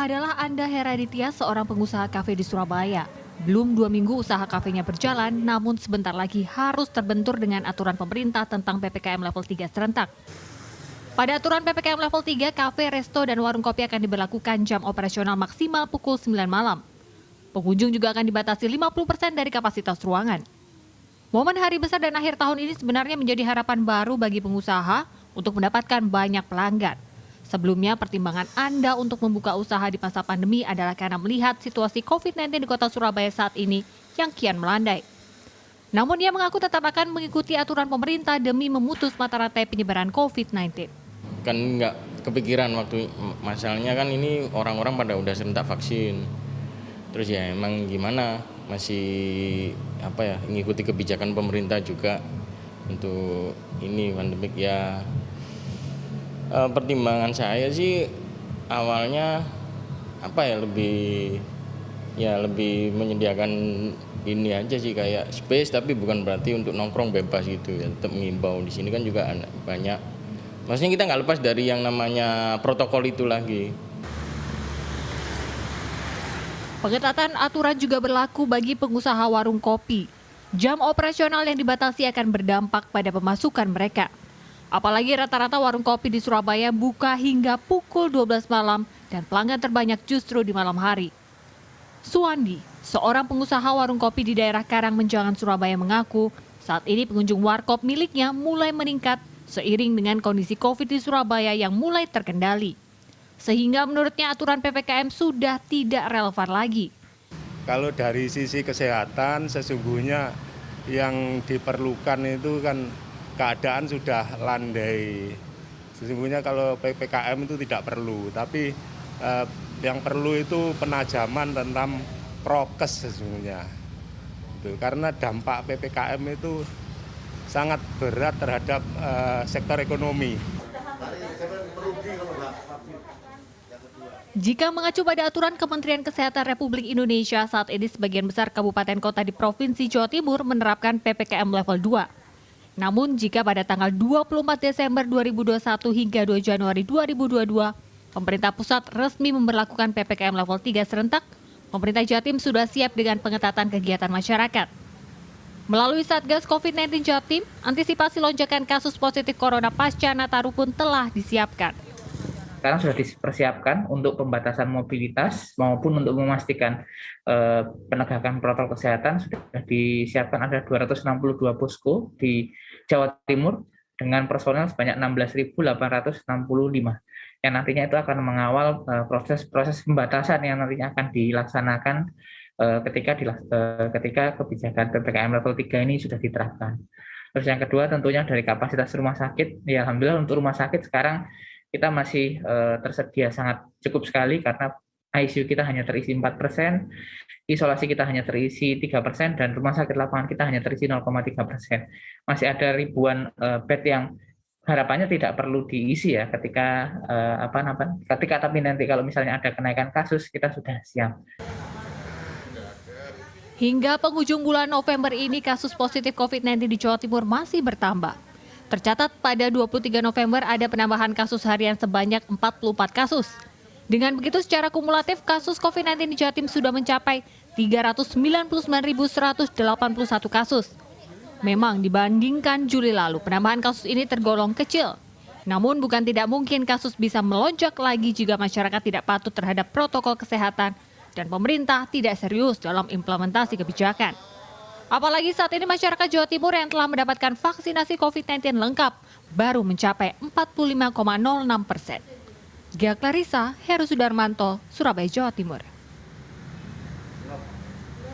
adalah Anda Heraditya, seorang pengusaha kafe di Surabaya. Belum 2 minggu usaha kafenya berjalan, namun sebentar lagi harus terbentur dengan aturan pemerintah tentang PPKM level 3 serentak. Pada aturan PPKM level 3, kafe, resto, dan warung kopi akan diberlakukan jam operasional maksimal pukul 9 malam. Pengunjung juga akan dibatasi 50% dari kapasitas ruangan. Momen hari besar dan akhir tahun ini sebenarnya menjadi harapan baru bagi pengusaha untuk mendapatkan banyak pelanggan. Sebelumnya, pertimbangan Anda untuk membuka usaha di masa pandemi adalah karena melihat situasi COVID-19 di kota Surabaya saat ini yang kian melandai. Namun ia mengaku tetap akan mengikuti aturan pemerintah demi memutus mata rantai penyebaran COVID-19. Kan nggak kepikiran waktu masalahnya kan ini orang-orang pada udah serentak vaksin. Terus ya emang gimana, masih ngikuti kebijakan pemerintah juga untuk ini pandemik ya. Pertimbangan saya sih awalnya lebih menyediakan ini aja sih, kayak space, tapi bukan berarti untuk nongkrong bebas gitu ya. Tetap mengimbau, di sini kan juga banyak, maksudnya kita nggak lepas dari yang namanya protokol itu lagi. Pengetatan aturan juga berlaku bagi pengusaha warung kopi. Jam operasional yang dibatasi akan berdampak pada pemasukan mereka. Apalagi rata-rata warung kopi di Surabaya buka hingga pukul 12 malam dan pelanggan terbanyak justru di malam hari. Suwandi, seorang pengusaha warung kopi di daerah Karangmenjangan, Surabaya mengaku saat ini pengunjung warkop miliknya mulai meningkat seiring dengan kondisi COVID di Surabaya yang mulai terkendali. Sehingga menurutnya aturan PPKM sudah tidak relevan lagi. Kalau dari sisi kesehatan sesungguhnya yang diperlukan itu kan keadaan sudah landai. Sesungguhnya kalau PPKM itu tidak perlu, tapi yang perlu itu penajaman tentang prokes sesungguhnya. Karena dampak PPKM itu sangat berat terhadap sektor ekonomi. Jika mengacu pada aturan Kementerian Kesehatan Republik Indonesia, saat ini sebagian besar kabupaten kota di Provinsi Jawa Timur menerapkan PPKM level 2. Namun jika pada tanggal 24 Desember 2021 hingga 2 Januari 2022, pemerintah pusat resmi memberlakukan PPKM level 3 serentak, pemerintah Jatim sudah siap dengan pengetatan kegiatan masyarakat. Melalui Satgas COVID-19 Jatim, antisipasi lonjakan kasus positif corona pasca Nataru pun telah disiapkan. Sekarang sudah dipersiapkan untuk pembatasan mobilitas maupun untuk memastikan penegakan protokol kesehatan. Sudah disiapkan ada 262 posko di Jawa Timur dengan personel sebanyak 16.865 yang nantinya itu akan mengawal proses pembatasan yang nantinya akan dilaksanakan ketika kebijakan PPKM level 3 ini sudah diterapkan. Terus yang kedua tentunya dari kapasitas rumah sakit. Ya, alhamdulillah untuk rumah sakit sekarang kita masih tersedia sangat cukup sekali karena ICU kita hanya terisi 4%, isolasi kita hanya terisi 3%, dan rumah sakit lapangan kita hanya terisi 0,3%. Masih ada ribuan bed yang harapannya tidak perlu diisi ya ketika tapi nanti kalau misalnya ada kenaikan kasus kita sudah siap. Hingga penghujung bulan November ini kasus positif COVID-19 di Jawa Timur masih bertambah. Tercatat pada 23 November ada penambahan kasus harian sebanyak 44 kasus. Dengan begitu secara kumulatif kasus COVID-19 di Jatim sudah mencapai 399.181 kasus. Memang dibandingkan Juli lalu penambahan kasus ini tergolong kecil. Namun bukan tidak mungkin kasus bisa melonjak lagi jika masyarakat tidak patuh terhadap protokol kesehatan dan pemerintah tidak serius dalam implementasi kebijakan. Apalagi saat ini masyarakat Jawa Timur yang telah mendapatkan vaksinasi COVID-19 lengkap baru mencapai 45,06%. Gia Clarissa, Heru Sudarmanto, Surabaya, Jawa Timur.